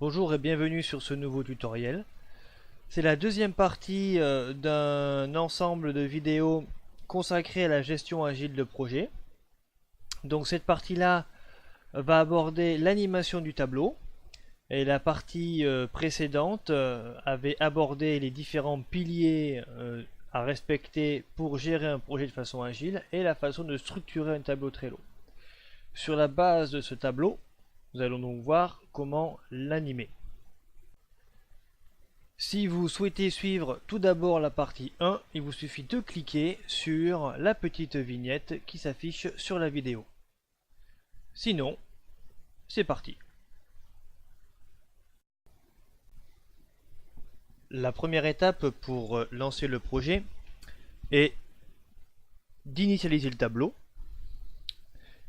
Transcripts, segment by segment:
Bonjour et bienvenue sur ce nouveau tutoriel. C'est la deuxième partie d'un ensemble de vidéos consacrées à la gestion agile de projet. Donc cette partie-là va aborder l'animation du tableau et la partie précédente avait abordé les différents piliers à respecter pour gérer un projet de façon agile et la façon de structurer un tableau Trello. Sur la base de ce tableau, nous allons donc voir comment l'animer. Si vous souhaitez suivre tout d'abord la partie 1, il vous suffit de cliquer sur la petite vignette qui s'affiche sur la vidéo. Sinon, c'est parti. La première étape pour lancer le projet est d'initialiser le tableau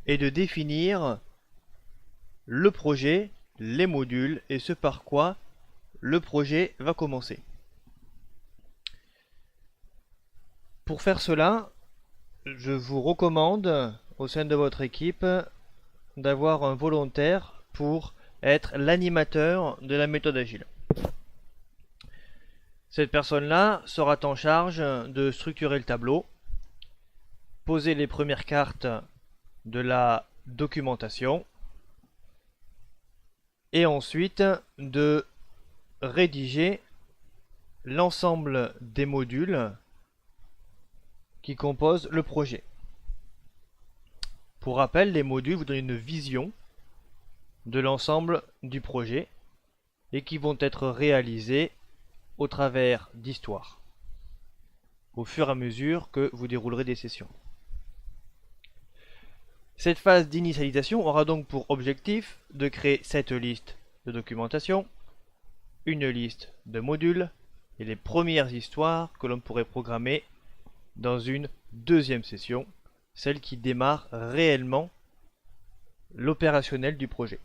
et de définir le projet, les modules et ce par quoi le projet va commencer. Pour faire cela, je vous recommande au sein de votre équipe d'avoir un volontaire pour être l'animateur de la méthode agile. Cette personne-là sera en charge de structurer le tableau, poser les premières cartes de la documentation et ensuite de rédiger l'ensemble des modules qui composent le projet. Pour rappel, les modules vous donnent une vision de l'ensemble du projet et qui vont être réalisés au travers d'histoires au fur et à mesure que vous déroulerez des sessions. Cette phase d'initialisation aura donc pour objectif de créer cette liste de documentation, une liste de modules et les premières histoires que l'on pourrait programmer dans une deuxième session, celle qui démarre réellement l'opérationnel du projet.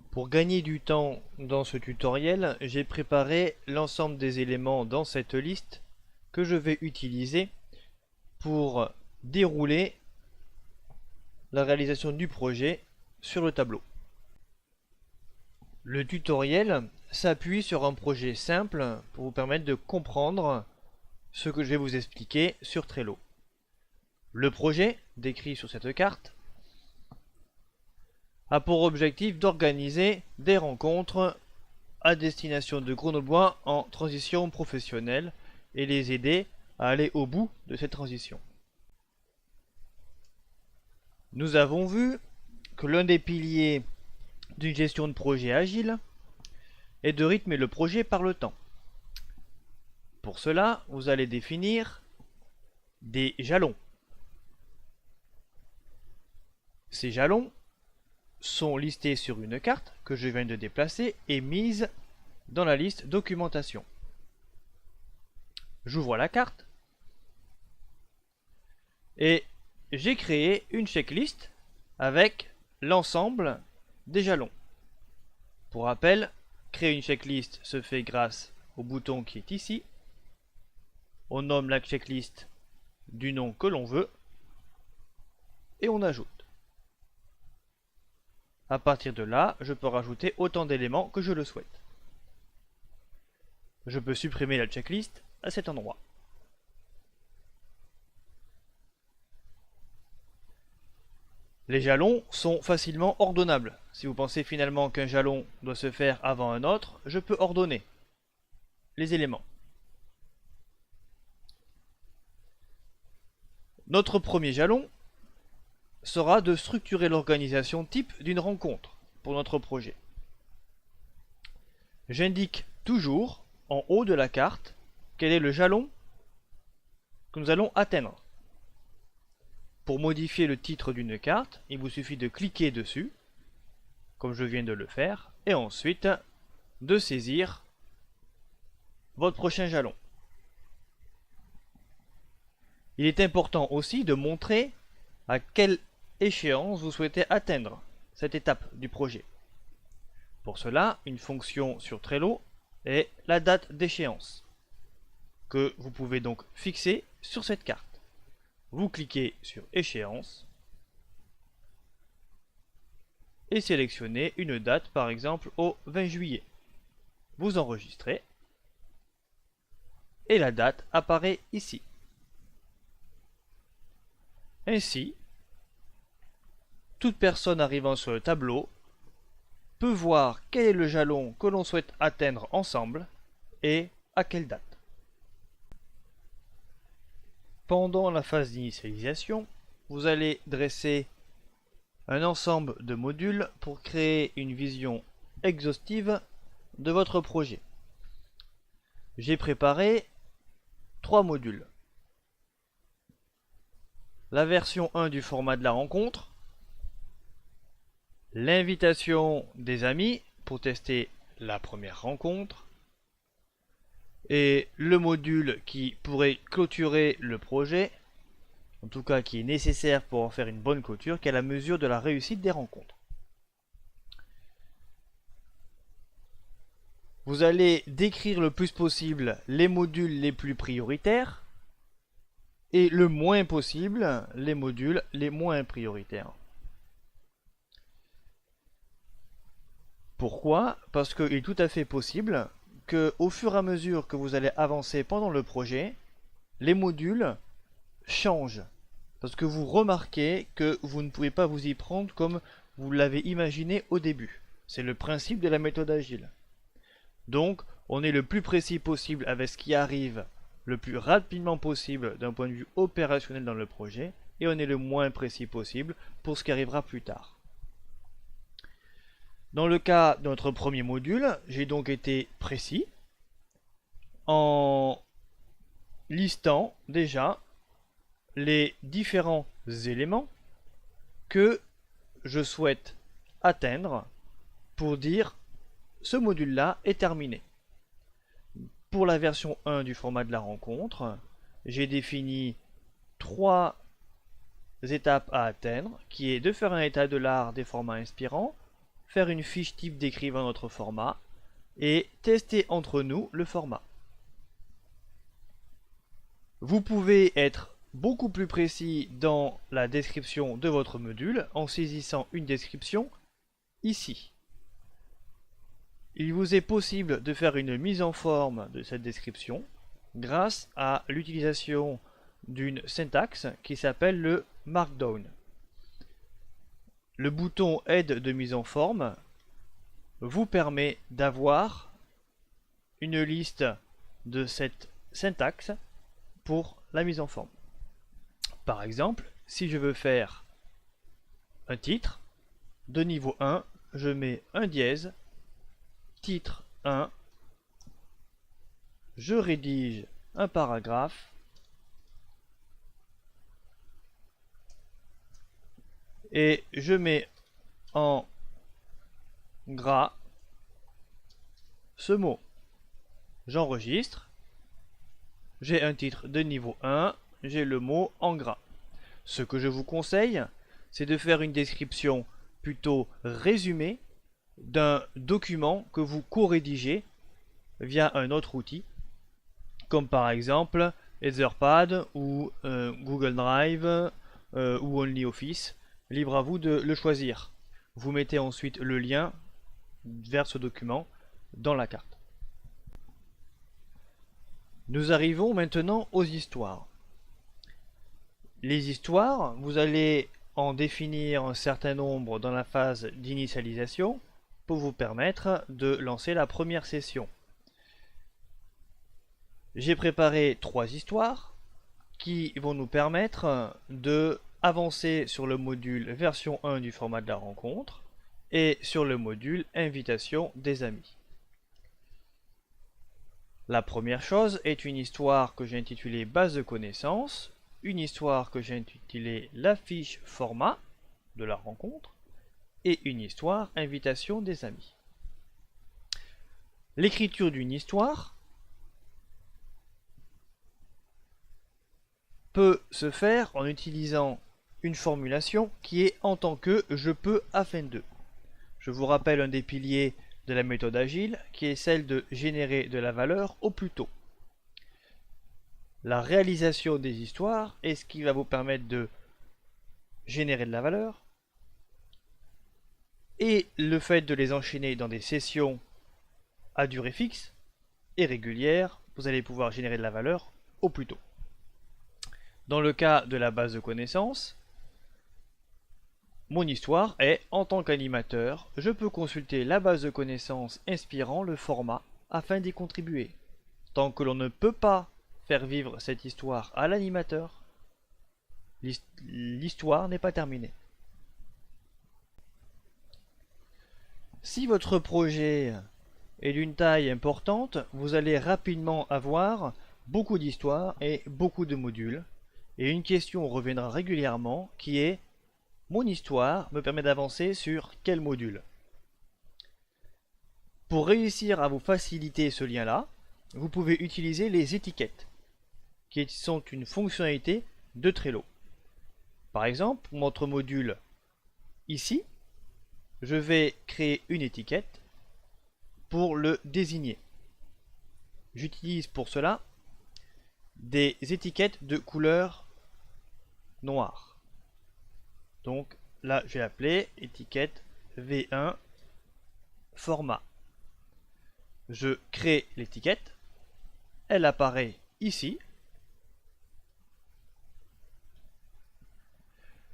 Pour gagner du temps dans ce tutoriel, j'ai préparé l'ensemble des éléments dans cette liste que je vais utiliser pour dérouler la réalisation du projet sur le tableau. Le tutoriel s'appuie sur un projet simple pour vous permettre de comprendre ce que je vais vous expliquer sur Trello. Le projet, décrit sur cette carte, a pour objectif d'organiser des rencontres à destination de Grenoblois en transition professionnelle et les aider à aller au bout de cette transition. Nous avons vu que l'un des piliers d'une gestion de projet agile est de rythmer le projet par le temps. Pour cela, vous allez définir des jalons. Ces jalons sont listés sur une carte que je viens de déplacer et mise dans la liste documentation. J'ouvre la carte et j'ai créé une checklist avec l'ensemble des jalons. Pour rappel, créer une checklist se fait grâce au bouton qui est ici. On nomme la checklist du nom que l'on veut et on ajoute. À partir de là, je peux rajouter autant d'éléments que je le souhaite. Je peux supprimer la checklist à cet endroit. Les jalons sont facilement ordonnables. Si vous pensez finalement qu'un jalon doit se faire avant un autre, je peux ordonner les éléments. Notre premier jalon sera de structurer l'organisation type d'une rencontre pour notre projet. J'indique toujours en haut de la carte quel est le jalon que nous allons atteindre. Pour modifier le titre d'une carte, il vous suffit de cliquer dessus, comme je viens de le faire, et ensuite de saisir votre prochain jalon. Il est important aussi de montrer à quelle échéance vous souhaitez atteindre cette étape du projet. Pour cela, une fonction sur Trello est la date d'échéance, que vous pouvez donc fixer sur cette carte. Vous cliquez sur échéance et sélectionnez une date, par exemple au 20 juillet. Vous enregistrez et la date apparaît ici. Ainsi, toute personne arrivant sur le tableau peut voir quel est le jalon que l'on souhaite atteindre ensemble et à quelle date. Pendant la phase d'initialisation, vous allez dresser un ensemble de modules pour créer une vision exhaustive de votre projet. J'ai préparé 3 modules. La version 1 du format de la rencontre, l'invitation des amis pour tester la première rencontre, et le module qui pourrait clôturer le projet, en tout cas qui est nécessaire pour en faire une bonne clôture, qui est la mesure de la réussite des rencontres. Vous allez décrire le plus possible les modules les plus prioritaires et le moins possible les modules les moins prioritaires. Pourquoi? Parce qu'il est tout à fait possible que, au fur et à mesure que vous allez avancer pendant le projet, les modules changent. Parce que vous remarquez que vous ne pouvez pas vous y prendre comme vous l'avez imaginé au début. C'est le principe de la méthode agile. Donc, on est le plus précis possible avec ce qui arrive le plus rapidement possible d'un point de vue opérationnel dans le projet, et on est le moins précis possible pour ce qui arrivera plus tard. Dans le cas de notre premier module, j'ai donc été précis en listant déjà les différents éléments que je souhaite atteindre pour dire ce module-là est terminé. Pour la version 1 du format de la rencontre, j'ai défini 3 étapes à atteindre, qui est de faire un état de l'art des formats inspirants, faire une fiche type décrivant notre format et tester entre nous le format. Vous pouvez être beaucoup plus précis dans la description de votre module en saisissant une description ici. Il vous est possible de faire une mise en forme de cette description grâce à l'utilisation d'une syntaxe qui s'appelle le Markdown. Le bouton Aide de mise en forme vous permet d'avoir une liste de cette syntaxe pour la mise en forme. Par exemple, si je veux faire un titre de niveau 1, je mets un dièse, titre 1, je rédige un paragraphe et je mets en gras ce mot. J'enregistre, j'ai un titre de niveau 1, j'ai le mot en gras. Ce que je vous conseille, c'est de faire une description plutôt résumée d'un document que vous co-rédigez via un autre outil, comme par exemple Etherpad ou Google Drive ou OnlyOffice. Libre à vous de le choisir. Vous mettez ensuite le lien vers ce document dans la carte. Nous arrivons maintenant aux histoires. Les histoires, vous allez en définir un certain nombre dans la phase d'initialisation pour vous permettre de lancer la première session. J'ai préparé 3 histoires qui vont nous permettre de avancer sur le module version 1 du format de la rencontre et sur le module invitation des amis. La première chose est une histoire que j'ai intitulée base de connaissances, une histoire que j'ai intitulée la fiche format de la rencontre et une histoire invitation des amis. L'écriture d'une histoire peut se faire en utilisant une formulation qui est en tant que je peux afin de. Je vous rappelle un des piliers de la méthode agile qui est celle de générer de la valeur au plus tôt. La réalisation des histoires est ce qui va vous permettre de générer de la valeur et le fait de les enchaîner dans des sessions à durée fixe et régulière, vous allez pouvoir générer de la valeur au plus tôt. Dans le cas de la base de connaissances, mon histoire est, en tant qu'animateur, je peux consulter la base de connaissances inspirant le format afin d'y contribuer. Tant que l'on ne peut pas faire vivre cette histoire à l'animateur, l'histoire n'est pas terminée. Si votre projet est d'une taille importante, vous allez rapidement avoir beaucoup d'histoires et beaucoup de modules. Et une question reviendra régulièrement qui est: mon histoire me permet d'avancer sur quel module? Pour réussir à vous faciliter ce lien-là, vous pouvez utiliser les étiquettes, qui sont une fonctionnalité de Trello. Par exemple, pour notre module ici, je vais créer une étiquette pour le désigner. J'utilise pour cela des étiquettes de couleur noire. Donc là, je vais l'appeler étiquette V1 format. Je crée l'étiquette, elle apparaît ici,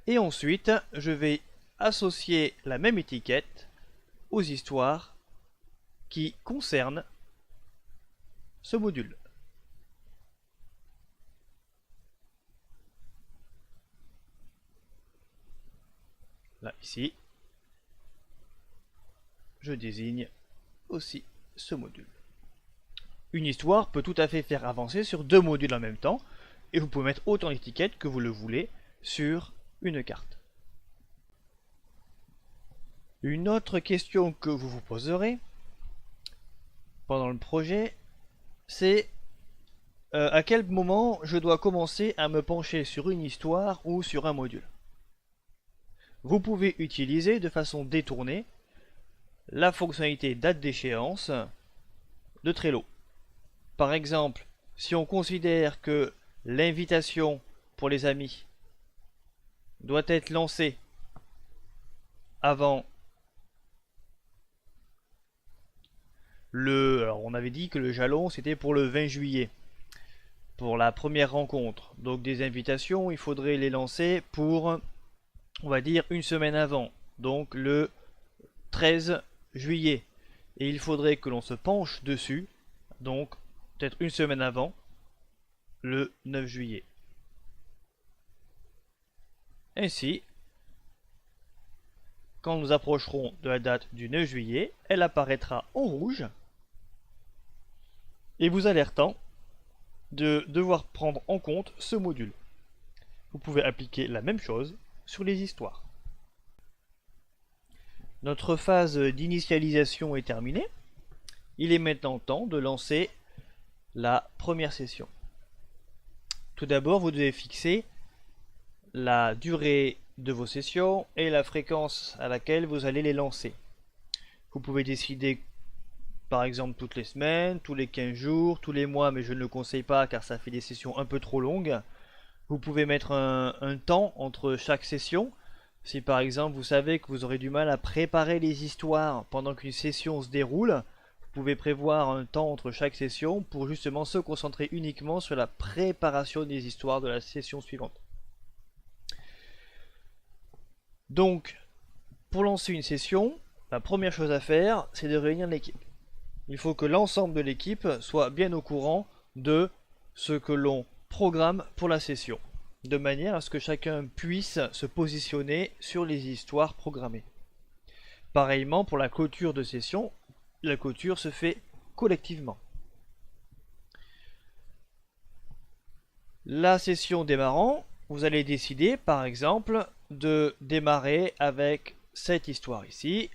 et ensuite je vais associer la même étiquette aux histoires qui concernent ce module. Là, ici, je désigne aussi ce module. Une histoire peut tout à fait faire avancer sur deux modules en même temps, et vous pouvez mettre autant d'étiquettes que vous le voulez sur une carte. Une autre question que vous vous poserez pendant le projet, c'est à quel moment je dois commencer à me pencher sur une histoire ou sur un module. Vous pouvez utiliser de façon détournée la fonctionnalité date d'échéance de Trello. Par exemple, si on considère que l'invitation pour les amis doit être lancée avant alors on avait dit que le jalon c'était pour le 20 juillet pour la première rencontre. Donc des invitations, il faudrait les lancer pour, on va dire, une semaine avant, donc le 13 juillet. Et il faudrait que l'on se penche dessus, donc peut-être une semaine avant, le 9 juillet. Ainsi, quand nous approcherons de la date du 9 juillet, elle apparaîtra en rouge et vous alertant de devoir prendre en compte ce module. Vous pouvez appliquer la même chose sur les histoires. Notre phase d'initialisation est terminée. Il est maintenant temps de lancer la première session. Tout d'abord, vous devez fixer la durée de vos sessions et la fréquence à laquelle vous allez les lancer. Vous pouvez décider par exemple toutes les semaines, tous les 15 jours, tous les mois, mais je ne le conseille pas car ça fait des sessions un peu trop longues. Vous pouvez mettre un temps entre chaque session. Si par exemple vous savez que vous aurez du mal à préparer les histoires pendant qu'une session se déroule, vous pouvez prévoir un temps entre chaque session pour justement se concentrer uniquement sur la préparation des histoires de la session suivante. Donc, pour lancer une session, la première chose à faire, c'est de réunir l'équipe. Il faut que l'ensemble de l'équipe soit bien au courant de ce que l'on programme pour la session, de manière à ce que chacun puisse se positionner sur les histoires programmées. Pareillement pour la clôture de session, la clôture se fait collectivement. La session démarrant, vous allez décider par exemple de démarrer avec cette histoire ici,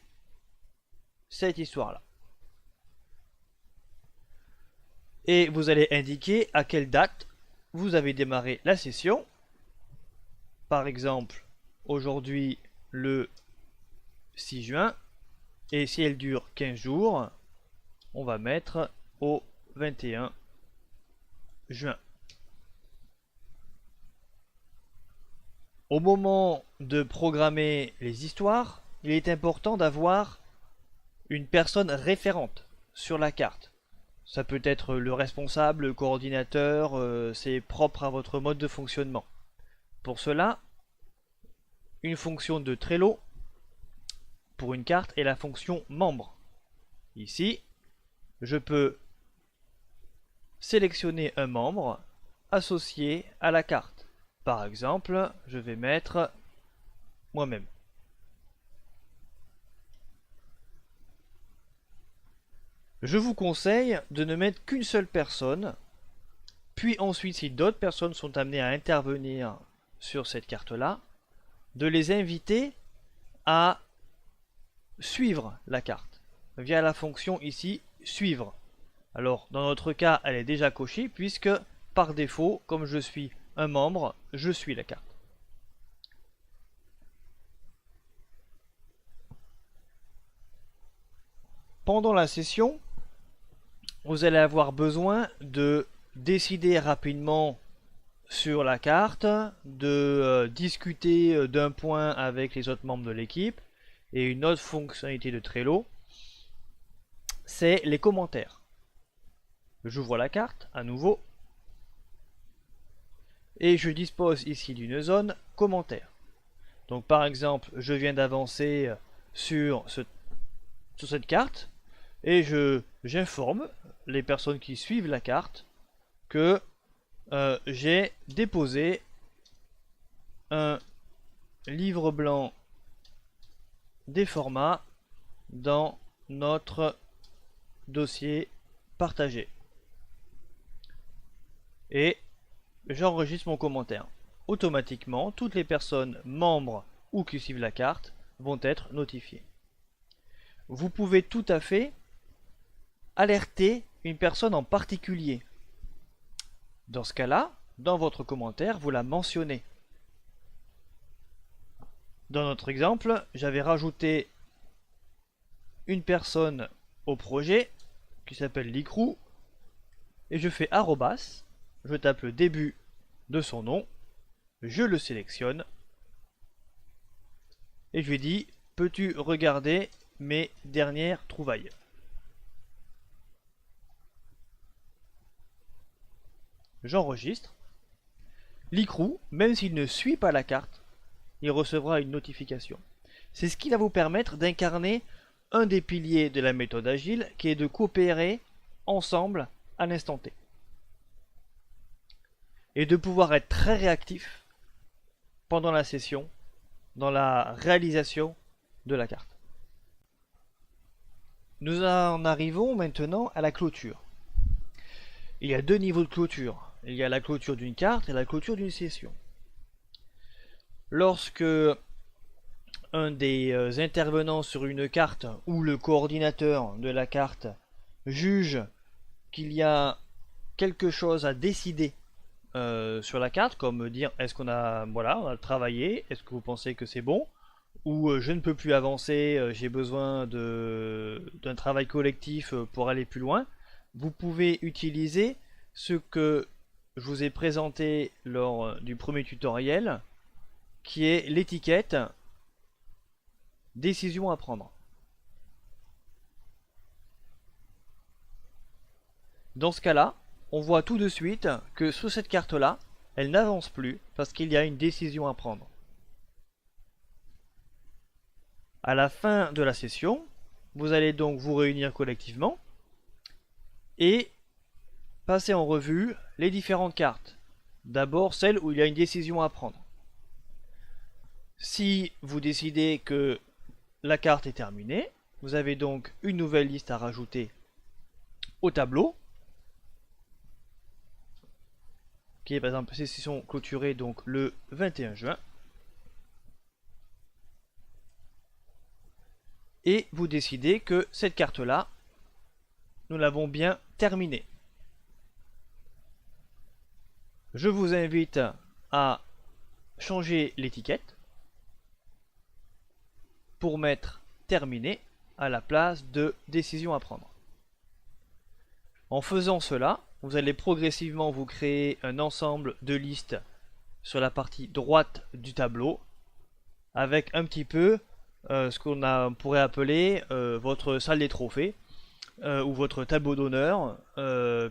cette histoire là. Et vous allez indiquer à quelle date vous avez démarré la session. Par exemple, aujourd'hui le 6 juin. Et si elle dure 15 jours, on va mettre au 21 juin. Au moment de programmer les histoires, il est important d'avoir une personne référente sur la carte. Ça peut être le responsable, le coordinateur, c'est propre à votre mode de fonctionnement. Pour cela, une fonction de Trello pour une carte est la fonction membre. Ici, je peux sélectionner un membre associé à la carte. Par exemple, je vais mettre moi-même. Je vous conseille de ne mettre qu'une seule personne, puis ensuite, si d'autres personnes sont amenées à intervenir sur cette carte-là, de les inviter à suivre la carte via la fonction ici suivre. Alors dans notre cas elle est déjà cochée puisque par défaut comme je suis un membre je suis la carte. Pendant la session vous allez avoir besoin de décider rapidement sur la carte, de discuter d'un point avec les autres membres de l'équipe. Et une autre fonctionnalité de Trello, c'est les commentaires. J'ouvre la carte à nouveau et je dispose ici d'une zone commentaires. Donc par exemple, je viens d'avancer sur cette carte et j'informe les personnes qui suivent la carte que j'ai déposé un livre blanc des formats dans notre dossier partagé et j'enregistre mon commentaire. Automatiquement, toutes les personnes membres ou qui suivent la carte vont être notifiées. Vous pouvez tout à fait alerter une personne en particulier. Dans ce cas-là, dans votre commentaire, vous la mentionnez. Dans notre exemple, j'avais rajouté une personne au projet qui s'appelle Licrou et je fais arrobas, je tape le début de son nom, je le sélectionne et je lui dis peux-tu regarder mes dernières trouvailles. J'enregistre. Licrou, même s'il ne suit pas la carte, il recevra une notification. C'est ce qui va vous permettre d'incarner un des piliers de la méthode agile qui est de coopérer ensemble à l'instant T. Et de pouvoir être très réactif pendant la session, dans la réalisation de la carte. Nous en arrivons maintenant à la clôture. Il y a deux niveaux de clôture. Il y a la clôture d'une carte et la clôture d'une session. Lorsque un des intervenants sur une carte ou le coordinateur de la carte juge qu'il y a quelque chose à décider sur la carte, comme dire est-ce qu'on a, voilà, on a travaillé, est-ce que vous pensez que c'est bon, ou je ne peux plus avancer, j'ai besoin d'un travail collectif pour aller plus loin, vous pouvez utiliser ce que je vous ai présenté lors du premier tutoriel, qui est l'étiquette décision à prendre. Dans ce cas-là, on voit tout de suite que sur cette carte-là, elle n'avance plus parce qu'il y a une décision à prendre. À la fin de la session, vous allez donc vous réunir collectivement et passer en revue les différentes cartes. D'abord celle où il y a une décision à prendre. Si vous décidez que la carte est terminée, vous avez donc une nouvelle liste à rajouter au tableau, qui est par exemple session clôturée donc le 21 juin. Et vous décidez que cette carte-là, nous l'avons bien terminée. Je vous invite à changer l'étiquette pour mettre terminé à la place de décision à prendre. En faisant cela, vous allez progressivement vous créer un ensemble de listes sur la partie droite du tableau avec un petit peu ce qu'on pourrait appeler votre salle des trophées ou votre tableau d'honneur,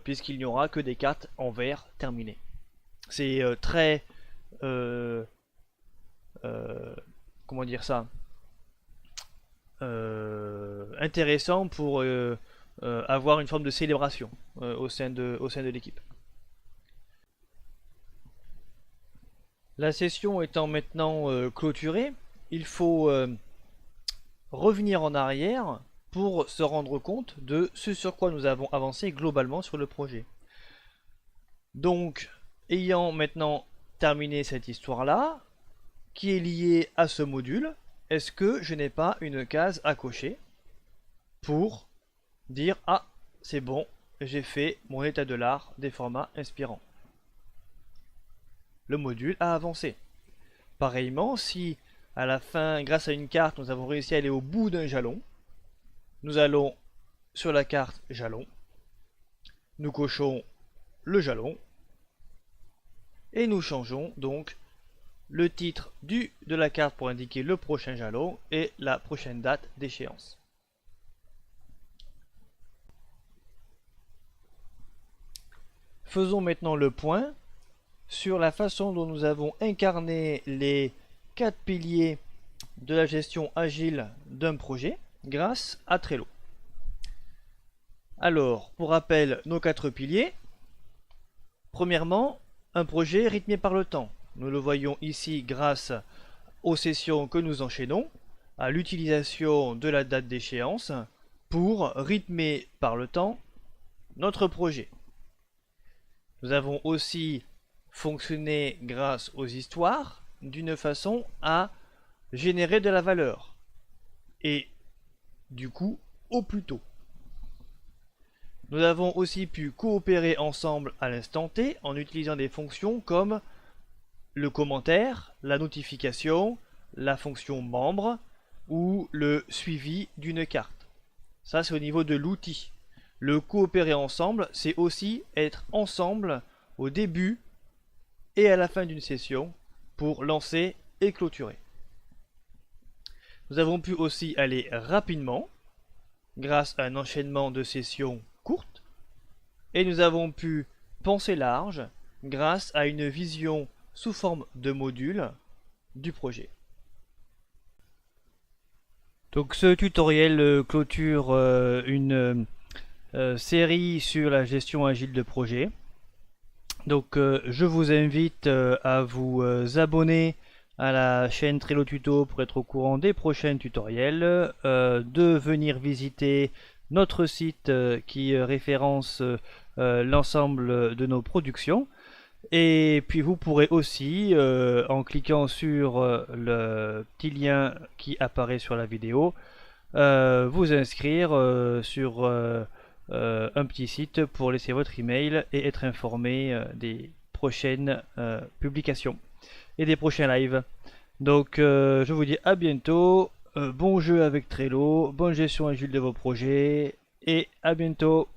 puisqu'il n'y aura que des cartes en vert terminées. C'est très comment dire ça, intéressant pour avoir une forme de célébration au sein de l'équipe. La session étant maintenant clôturée, il faut revenir en arrière pour se rendre compte de ce sur quoi nous avons avancé globalement sur le projet. Donc, ayant maintenant terminé cette histoire-là, qui est liée à ce module, est-ce que je n'ai pas une case à cocher pour dire « Ah, c'est bon, j'ai fait mon état de l'art des formats inspirants ». Le module a avancé. Pareillement, si à la fin, grâce à une carte, nous avons réussi à aller au bout d'un jalon, nous allons sur la carte jalon, nous cochons le jalon, et nous changeons donc le titre de la carte pour indiquer le prochain jalon et la prochaine date d'échéance. Faisons maintenant le point sur la façon dont nous avons incarné les 4 piliers de la gestion agile d'un projet grâce à Trello. Alors, pour rappel, nos 4 piliers. Premièrement, un projet rythmé par le temps. Nous le voyons ici grâce aux sessions que nous enchaînons, à l'utilisation de la date d'échéance pour rythmer par le temps notre projet. Nous avons aussi fonctionné grâce aux histoires d'une façon à générer de la valeur et du coup au plus tôt. Nous avons aussi pu coopérer ensemble à l'instant T en utilisant des fonctions comme le commentaire, la notification, la fonction membre ou le suivi d'une carte. Ça, c'est au niveau de l'outil. Le coopérer ensemble, c'est aussi être ensemble au début et à la fin d'une session pour lancer et clôturer. Nous avons pu aussi aller rapidement grâce à un enchaînement de sessions courtes et nous avons pu penser large grâce à une vision sous forme de module du projet. Donc ce tutoriel clôture une série sur la gestion agile de projet. Donc je vous invite à vous abonner à la chaîne Trello Tuto pour être au courant des prochains tutoriels, de venir visiter notre site qui référence l'ensemble de nos productions. Et puis vous pourrez aussi, en cliquant sur le petit lien qui apparaît sur la vidéo, vous inscrire sur un petit site pour laisser votre email et être informé des prochaines publications et des prochains lives. Donc je vous dis à bientôt, bon jeu avec Trello, bonne gestion agile de vos projets et à bientôt.